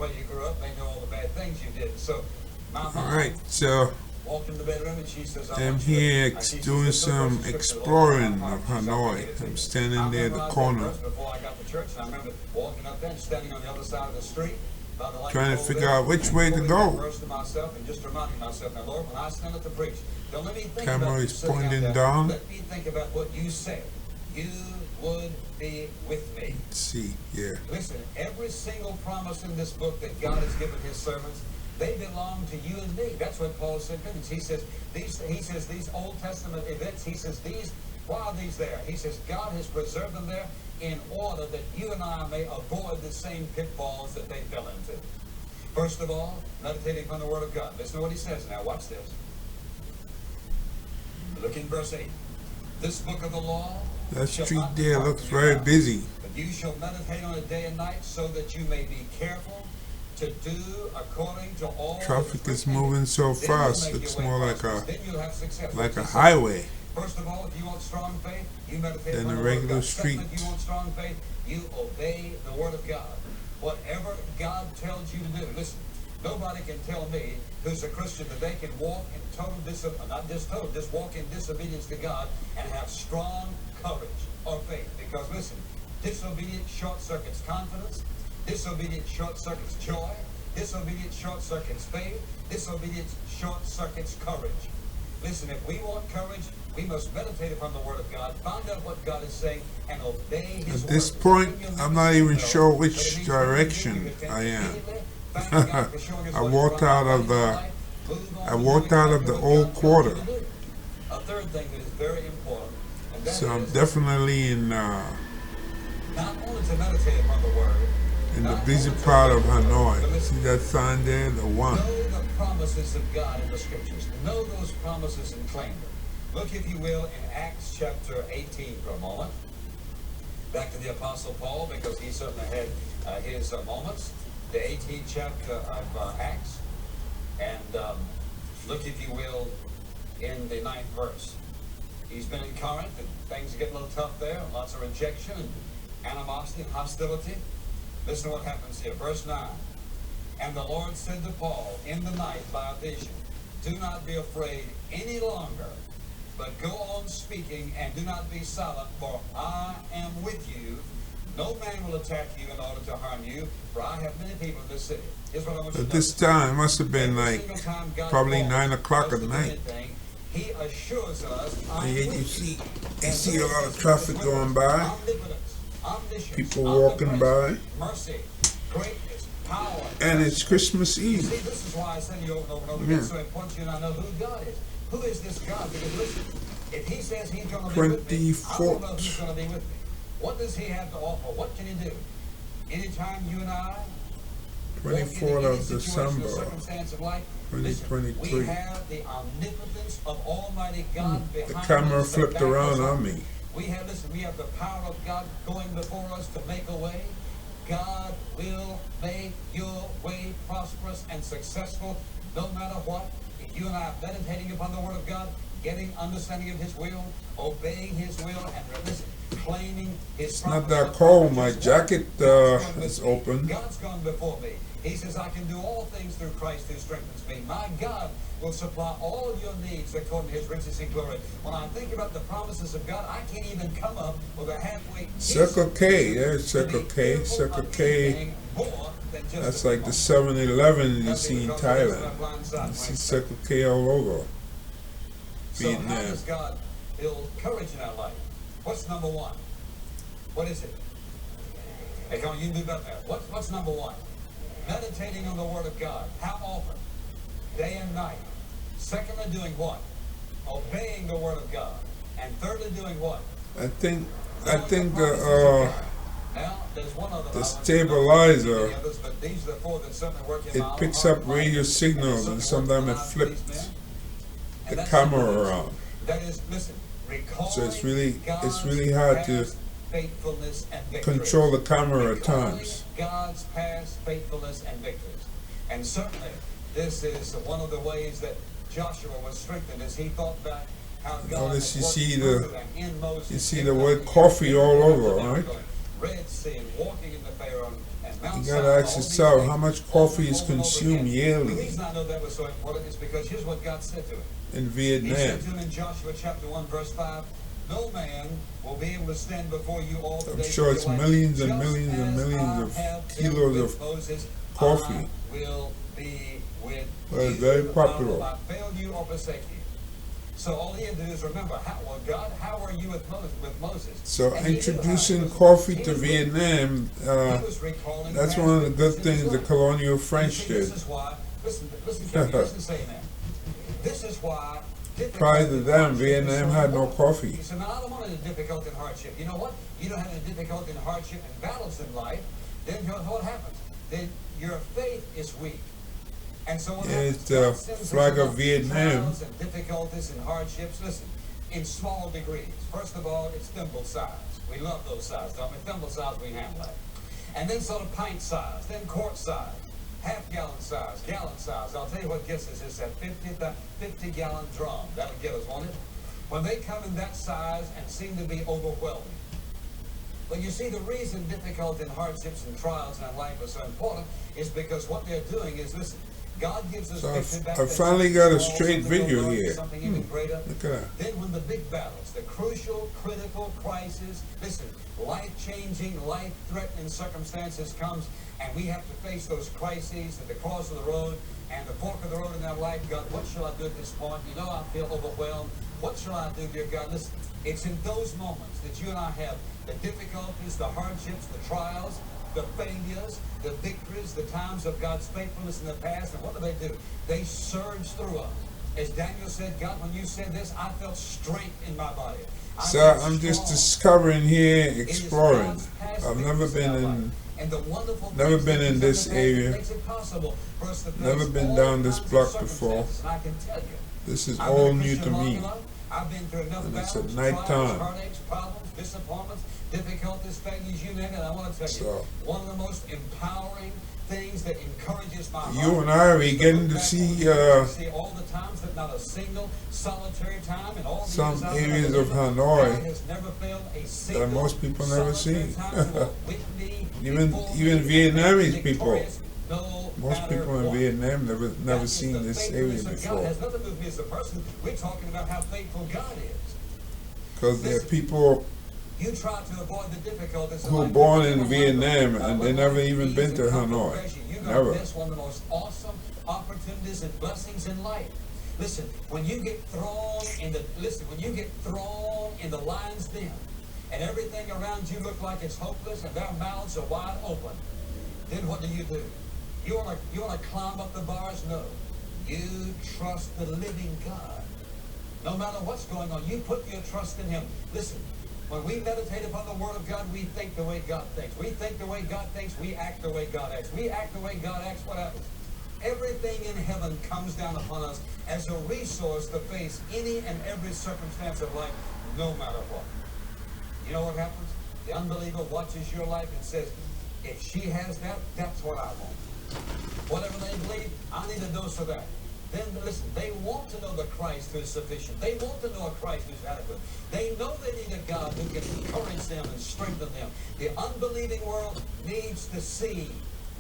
where you grew up. They know all the bad things you did. So my mom Alright, so walked in the bedroom and she says, I'm here doing some exploring of Hanoi. I'm standing there at the corner, before I got to church, and I remember walking up there and standing on the other side of the street, trying to figure out which way to go. Myself and just reminding myself, now Lord, when I stand up to preach, don't let me think Camera about is you sitting out pointing there. down. Let me think about what you said. You would be with me. Let's see, yeah. Listen, every single promise in this book that God has given his servants, they belong to you and me. That's what Paul said. He says these Old Testament events, he says why are these there? He says God has preserved them there in order that you and I may avoid the same pitfalls that they fell into. First of all, meditating on the Word of God. Listen to what he says now. Watch this. Look in verse 8. This book of the law. That street there looks very busy. But you shall meditate on it day and night, so that you may be careful to do according to all. Traffic is moving so fast. Looks more like a highway First of all, if you want strong faith, you meditate than on a the Word of regular God. street. Second, if you want strong faith, you obey the Word of God. Whatever God tells you to do. Listen, nobody can tell me who's a Christian that they can walk in total disobedience, not just total, just walk in disobedience to God and have strong courage or faith. Because listen, disobedience short circuits confidence, disobedience short circuits joy, disobedience short circuits faith, disobedience short circuits courage. Listen, if we want courage, we must meditate upon the Word of God, find out what God is saying, and obey his word. At this point, I'm not even sure which direction I am. I walked out of the old quarter. A third thing that is very important, and that So I'm is definitely in not only to meditate upon the Word, the busy part of Hanoi. See that sign there? The one. know the promises of God in the Scriptures. Know those promises and claim them. Look, if you will, in Acts chapter 18 for a moment. Back to the Apostle Paul, because he certainly had his moments. The 18th chapter of Acts. And look, if you will, in the 9th verse. He's been in Corinth, and things are getting a little tough there. Lots of rejection and animosity and hostility. Listen to what happens here. Verse 9. And the Lord said to Paul in the night by a vision, do not be afraid any longer, but go on speaking, and do not be silent, for I am with you. No man will attack you in order to harm you, for I have many people in this city. Here's what I want you to At know. this time, it must have been like probably 9 o'clock at night. He assures us, And yet you see a lot of traffic going by, people walking by, mercy, greatness, power. and it's Christmas See, Eve. this is why I say to you over and over and over again, so important you and I know who God is. Who is this God? Because listen, if he says he's going to be with me, I don't know who's going to be with me. What does he have to offer? What can he do? Anytime you and I 24th of December, circumstance of life, 2023. we have the omnipotence of Almighty God behind The us. camera to flipped back around us up. on me. We have the power of God going before us to make a way. God will make your way prosperous and successful no matter what. If you and I are meditating upon the Word of God, getting understanding of his will, obeying his will, and listen, claiming his It's not that cold. My jacket is open. God's gone before me. He says, I can do all things through Christ who strengthens me. My God will supply all your needs according to his riches and glory. When I think about the promises of God, I can't even come up with a halfway. Circle K, there's Circle K. Circle K, that's like the 7-Eleven you see in Thailand. You see Circle K all over. So how Vietnam. does God build courage in our life? What's number one? What is it? Hey, come on, you can do better than that. What's number one? Meditating on the Word of God. How often? Day and night. Secondly, doing what? Obeying the Word of God. And thirdly, doing what? I think Now, there's one other the I want you to know. stabilizer, Many others, but these are the four that certainly work in it my picks heart up and life. radio signals, and sometimes it flips the camera around. That is, listen, So it's really God's hard to past faithfulness and victories. control the camera at Recalling times. God's past faithfulness and victories. And certainly, this is one of the ways that Joshua was strengthened as he thought back how God Notice had you worked see through the them in Moses. you see the word coffee all over, right? Red Sea, walking in the Pharaoh and Mount You gotta Sinai, ask all these yourself, things how much over coffee and is over and over consumed again. The yearly reason I know that was so important is because here's what God said to him. in He said Vietnam? to him in Joshua chapter 1 verse 5, no man will be able to stand before you all the I'm days sure of it's your life. millions and Just millions and as millions I of have been kilos with of Moses, coffee. I will be with Well, you. it's very I will popular. not fail you or forsake you. So all he had to do is remember, God, how are you with Moses? So And he knew how he introducing was. coffee He to was with- Vietnam, he was recalling that's past one of the victories good in things his the life. colonial You French see, did. this is why, listen carefully, listen saying that. This is why Prior to them, Vietnam had no coffee. He said, no, I don't want any difficulty and hardship. You know what? You don't have any difficulty and hardship and battles in life, then what happens? Then your faith is weak. And so what happens? It's the flag of Vietnam. Trials and difficulties and hardships, listen, in small degrees. First of all, it's thimble size. We love those size, don't we? Thimble size, we handle that. And then sort of pint size, then quart size, half-gallon size, gallon size. I'll tell you what gets us is that 50-gallon drum. That would get us, won't it? When they come in that size and seem to be overwhelming. But you see, the reason difficulty and hardships and trials in our life are so important is because what they're doing is, listen, God gives us So victory back I then, finally got a something straight small, video something here. something even greater. Look at that. Then when the big battles, the crucial, critical crisis, listen, life-changing, life-threatening circumstances comes, and we have to face those crises at the cross of the road and the fork of the road in our life. God, what shall I do at this point? You know, I feel overwhelmed. What shall I do, dear God? Listen, it's in those moments that you and I have the difficulties, the hardships, the trials, the failures, the victories, the times of God's faithfulness in the past. And what do? They surge through us. As Daniel said, God, when you said this, I felt strength in my body. So I'm just discovering here, exploring. I've never been in this area. Never been down this block before. This is all new to me. And it's at night time. Disappointments, difficulties, failures, you name it. I want to tell you, one of the most empowering things that encourages my heart. You and I are getting to see all the times that not a single solitary time in all some areas of Hanoi that most people never see. even Vietnamese people. Most people in Vietnam never seen this area before. It has nothing to do with me as a person. We're talking about how faithful God is. Because there are people you try to avoid the difficulties who were born in Vietnam and they never even been to Hanoi. Never. That's one of the most awesome opportunities and blessings in life. Listen, when you get thrown in the lion's den and everything around you look like it's hopeless and their mouths are wide open, then what do? You want to climb up the bars? No. You trust the living God. No matter what's going on, you put your trust in Him. Listen, when we meditate upon the Word of God, we think the way God thinks. We think the way God thinks, we act the way God acts. We act the way God acts, what happens? Everything in heaven comes down upon us as a resource to face any and every circumstance of life, no matter what. You know what happens? The unbeliever watches your life and says, if she has that, that's what I want. Whatever they believe, I need a dose of that. Then listen, they want to know the Christ who is sufficient. They want to know a Christ who's adequate. They know they need a God who can encourage them and strengthen them. The unbelieving world needs to see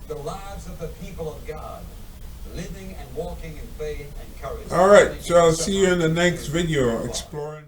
the lives of the people of God living and walking in faith and courage. All right, so I'll see you in the next video exploring.